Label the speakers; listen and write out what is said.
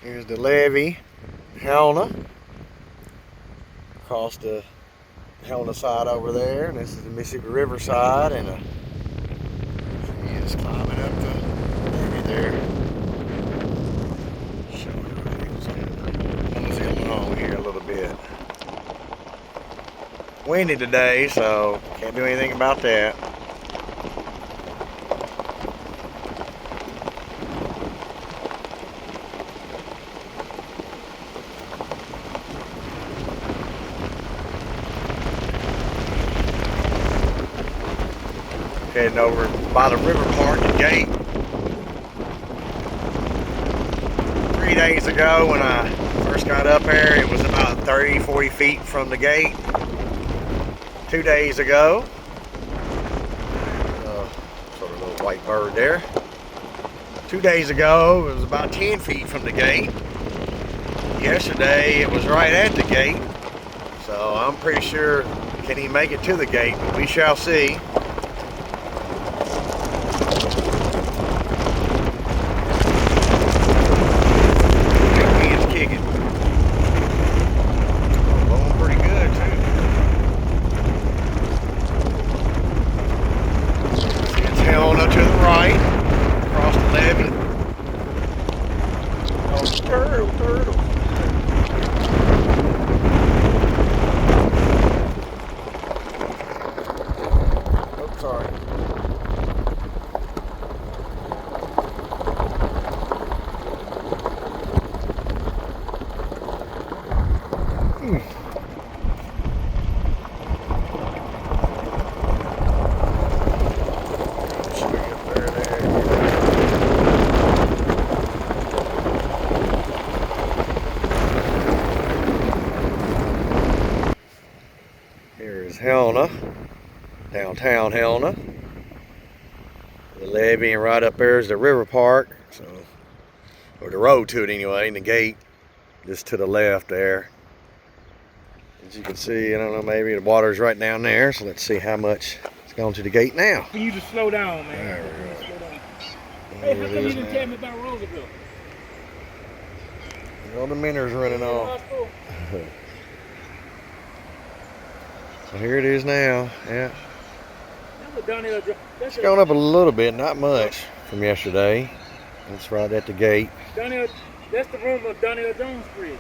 Speaker 1: Here's the levee, Helena. Across the Helena side over there, and this is the Mississippi River side, and she is climbing up the levee there. What's going on here a little bit. Windy today, so can't do anything about that. Heading over by the river park and gate. 3 days ago when I first got up there, it was about 30-40 feet from the gate. 2 days ago, sort of little white bird there. 2 days ago, it was about 10 feet from the gate. Yesterday, it was right at the gate. So I'm pretty sure, can he make it to the gate? We shall see. Helena to the right, across the levee. Oh, turtle. Oh, sorry. Here's Helena, downtown Helena. The levee, and right up there is the river park, so, or the road to it anyway, and the gate just to the left there. As you can see, I don't know, maybe the water's right down there, so let's see how much it's gone to the gate now.
Speaker 2: You just slow down, man.
Speaker 1: There we go.
Speaker 2: Slow down. Hey, how come you didn't tell me about Roosevelt?
Speaker 1: All the minnows running off. So here it is now. Yeah. It's gone up a little bit, not much from yesterday. It's right at the gate.
Speaker 2: That's the room of Donnell Jones Bridge.